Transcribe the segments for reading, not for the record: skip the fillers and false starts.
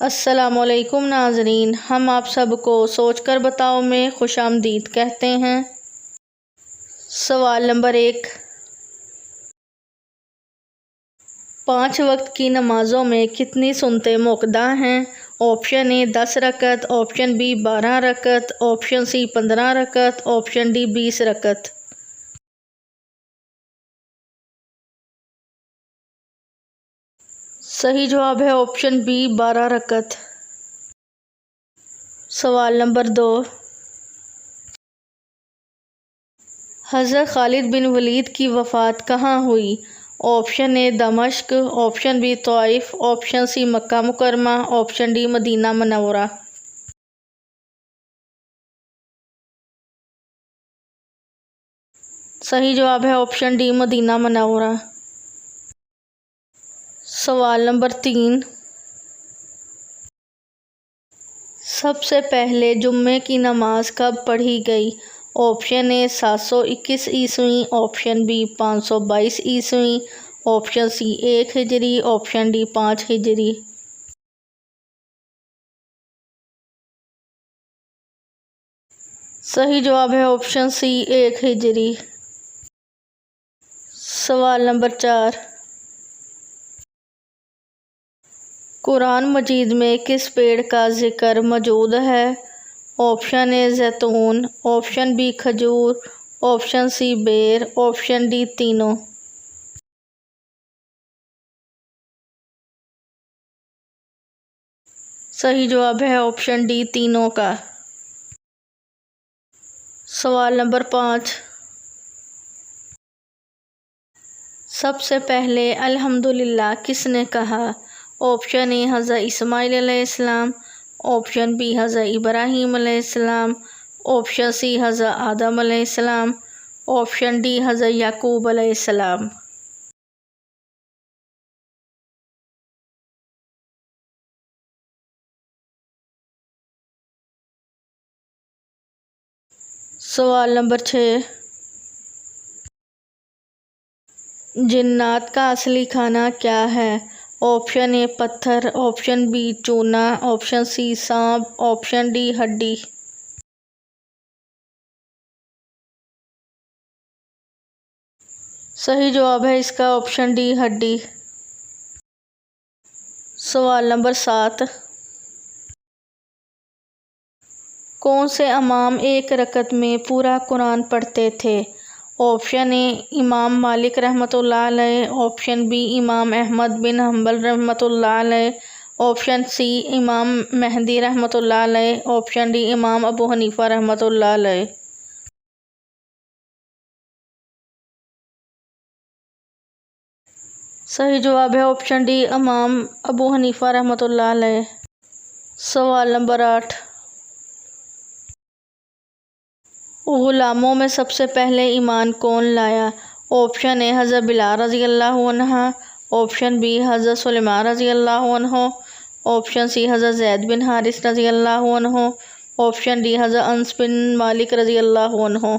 अस्सलामुअलैकुम नाज़रीन, हम आप सबको सोचकर बताओ में खुशामदीद कहते हैं। सवाल नंबर 1, 5 वक्त की नमाज़ों में कितनी सुन्नतें मुअक्कदा हैं? ऑप्शन ए 10 रकत, ऑप्शन बी 12 रकत, ऑप्शन सी 15 रकत, ऑप्शन डी 20 रकत। सही जवाब है ऑप्शन बी 12 रकत। सवाल नंबर 2, हज़रत खालिद बिन वलीद की वफ़ात कहाँ हुई? ऑप्शन ए दमश्क, ऑप्शन बी तौइफ, ऑप्शन सी मक्का मुकरमा, ऑप्शन डी मदीना मुनव्वरा। सही जवाब है ऑप्शन डी मदीना मुनव्वरा। सवाल नंबर 3, सबसे पहले जुम्मे की नमाज कब पढ़ी गई? ऑप्शन ए 721 ईस्वी, ऑप्शन बी 522 ईस्वी, ऑप्शन सी 1 हिजरी, ऑप्शन डी 5 हिजरी। सही जवाब है ऑप्शन सी 1 हिजरी। सवाल नंबर 4, कुरान मजीद में किस पेड़ का जिक्र मौजूद है? ऑप्शन ए जैतून, ऑप्शन बी खजूर, ऑप्शन सी बेर, ऑप्शन डी तीनों। सही जवाब है ऑप्शन डी तीनों का। सवाल नंबर 5, सबसे पहले अल्हम्दुलिल्लाह किसने कहा? ऑप्शन ए हज़रत इस्माइल अलैहिस्सलाम, ऑप्शन बी हज़रत इब्राहीम अलैहिस्सलाम, ऑप्शन सी हज़रत आदम अलैहिस्सलाम, ऑप्शन डी हज़रत याकूब अलैहिस्सलाम। सवाल नंबर 6, जिन्नात का असली खाना क्या है? ऑप्शन ए पत्थर, ऑप्शन बी चूना, ऑप्शन सी सांप, ऑप्शन डी हड्डी। सही जवाब है इसका ऑप्शन डी हड्डी। सवाल नंबर 7, कौन से इमाम एक रकत में पूरा कुरान पढ़ते थे? ऑप्शन ए इमाम मालिक रहमतुल्लाह अलैह, ऑप्शन बी इमाम अहमद बिन हम्बल रहमतुल्लाह अलैह, ऑप्शन सी इमाम मेहदी रहमतुल्लाह अलैह, ऑप्शन डी इमाम अबू हनीफा रहमतुल्लाह अलैह। सही जवाब है ऑप्शन डी इमाम अबू हनीफा रहमतुल्लाह अलैह। सवाल नंबर 8, ग़ुलामों में सबसे पहले ईमान कौन लाया? ऑप्शन ए हज़रत बिलाल रज़ी अल्लाहु अन्हा, ऑप्शन बी हज़रत सुलेमान रज़ी अल्लाहु अन्हु, ऑप्शन सी हज़रत ज़ैद बिन हारिस रज़ी अल्लाहु अन्हु, ऑप्शन डी हज़रत अनस बिन मालिक रज़ी अल्लाहु अन्हु।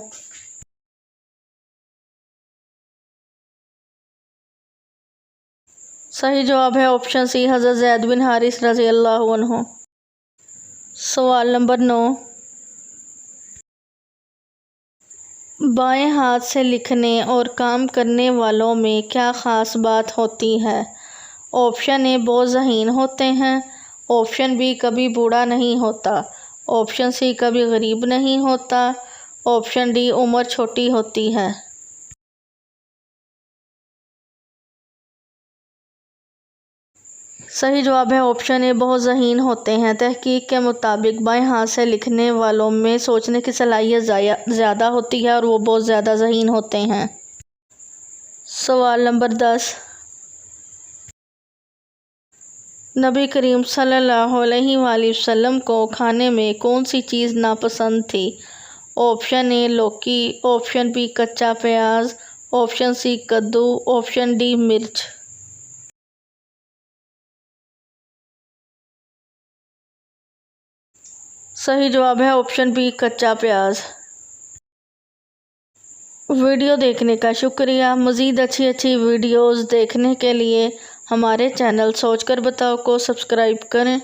सही जवाब है ऑप्शन सी हज़रत ज़ैद बिन हारिस रज़ी अल्लाहु अन्हु। सवाल नंबर 9, बाएं हाथ से लिखने और काम करने वालों में क्या ख़ास बात होती है? ऑप्शन ए बहुत ज़हीन होते हैं, ऑप्शन बी कभी बूढ़ा नहीं होता, ऑप्शन सी कभी गरीब नहीं होता, ऑप्शन डी उम्र छोटी होती है। सही जवाब है ऑप्शन ए बहुत ज़हीन होते हैं। तहकीक के मुताबिक बाएं हाथ से लिखने वालों में सोचने की सलाहियत ज़्यादा होती है और वो बहुत ज़्यादा ज़हीन होते हैं। सवाल नंबर 10, नबी करीम सल्लल्लाहु अलैहि वसल्लम को खाने में कौन सी चीज़ नापसंद थी? ऑप्शन ए लौकी, ऑप्शन बी कच्चा प्याज, ऑप्शन सी कद्दू, ऑप्शन डी मिर्च। सही जवाब है ऑप्शन बी कच्चा प्याज। वीडियो देखने का शुक्रिया। मज़ीद अच्छी वीडियोज़ देखने के लिए हमारे चैनल सोचकर बताओ को सब्सक्राइब करें।